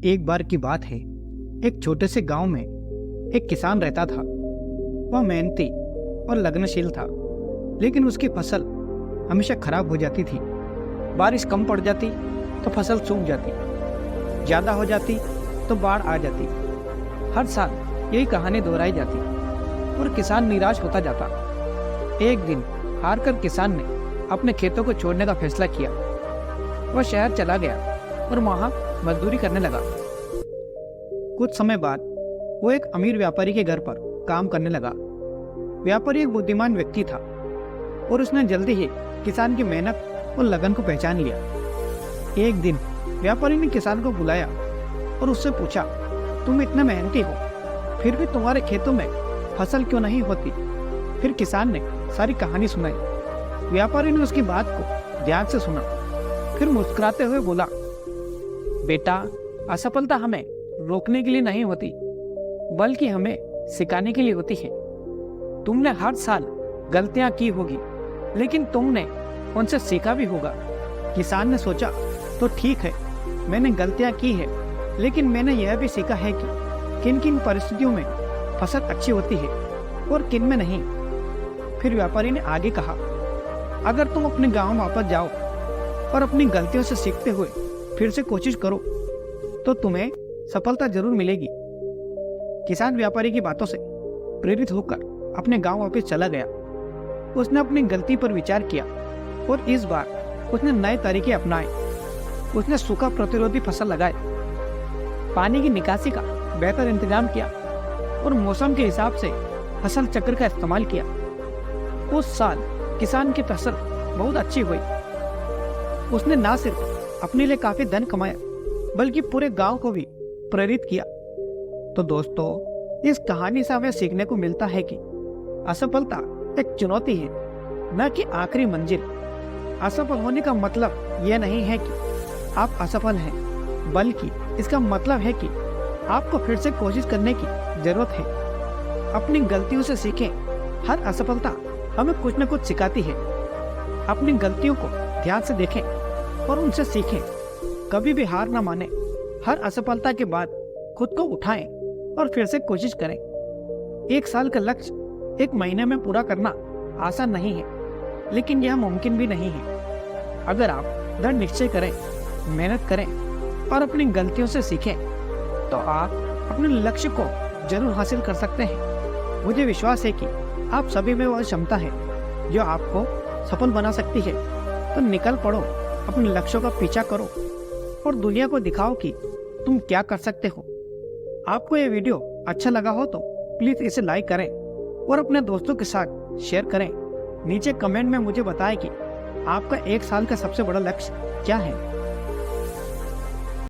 एक बार की बात है। एक छोटे से गांव में एक किसान रहता था। वह मेहनती और लगनशील था, लेकिन उसकी फसल हमेशा खराब हो जाती थी। बारिश कम पड़ जाती तो फसल सूख जाती, ज़्यादा हो जाती तो बाढ़ आ जाती। हर साल यही कहानी दोहराई जाती और किसान निराश होता जाता। एक दिन हार कर किसान ने अपने खेतों को छोड़ने का फैसला किया। वह शहर चला गया और वहां मजदूरी करने लगा। कुछ समय बाद वो एक अमीर व्यापारी के घर पर काम करने लगा। व्यापारी एक बुद्धिमान व्यक्ति था और उसने जल्दी ही किसान की मेहनत और लगन को पहचान लिया। एक दिन व्यापारी ने किसान को बुलाया और उससे पूछा, तुम इतने मेहनती हो, फिर भी तुम्हारे खेतों में फसल क्यों नहीं होती? फिर किसान ने सारी कहानी सुनाई। व्यापारी ने उसकी बात को ध्यान से सुना, फिर मुस्कुराते हुए बोला, बेटा, असफलता हमें रोकने के लिए नहीं होती, बल्कि हमें सिखाने के लिए होती है। तुमने हर साल गलतियां की होगी, लेकिन तुमने उनसे सीखा भी होगा। किसान ने सोचा, तो ठीक है, मैंने गलतियां की है, लेकिन मैंने यह भी सीखा है कि किन किन परिस्थितियों में फसल अच्छी होती है और किन में नहीं। फिर व्यापारी ने आगे कहा, अगर तुम अपने गांव वापस जाओ और अपनी गलतियों से सीखते हुए फिर से कोशिश करो तो तुम्हें सफलता जरूर मिलेगी। किसान व्यापारी की बातों से प्रेरित होकर अपने गांव वापस चला गया। उसने अपनी गलती पर विचार किया और इस बार उसने नए तरीके अपनाए। उसने सूखा प्रतिरोधी फसल लगाए, पानी की निकासी का बेहतर इंतजाम किया और मौसम के हिसाब से फसल चक्र का इस्तेमाल किया। उस साल किसान की फसल बहुत अच्छी हुई। उसने न सिर्फ अपने लिए काफी धन कमाया, बल्कि पूरे गांव को भी प्रेरित किया। तो दोस्तों, इस कहानी से हमें सीखने को मिलता है कि असफलता एक चुनौती है, न कि आखिरी मंजिल। असफल होने का मतलब यह नहीं है कि आप असफल हैं, बल्कि इसका मतलब है कि आपको फिर से कोशिश करने की जरूरत है। अपनी गलतियों से सीखें। हर असफलता हमें कुछ न कुछ सिखाती है। अपनी गलतियों को ध्यान से देखें और उनसे सीखें। कभी भी हार न माने। हर असफलता के बाद खुद को उठाएं और फिर से कोशिश करें। एक साल का लक्ष्य एक महीने में पूरा करना आसान नहीं है, लेकिन यह मुमकिन भी नहीं है। अगर आप दृढ़ निश्चय करें, मेहनत करें और अपनी गलतियों से सीखें, तो आप अपने लक्ष्य को जरूर हासिल कर सकते हैं। मुझे विश्वास है कि आप सभी में वह क्षमता है जो आपको सफल बना सकती है। तो निकल पड़ो, अपने लक्ष्यों का पीछा करो और दुनिया को दिखाओ कि तुम क्या कर सकते हो। आपको यह वीडियो अच्छा लगा हो तो प्लीज इसे लाइक करें और अपने दोस्तों के साथ शेयर करें। नीचे कमेंट में मुझे बताएं कि आपका एक साल का सबसे बड़ा लक्ष्य क्या है।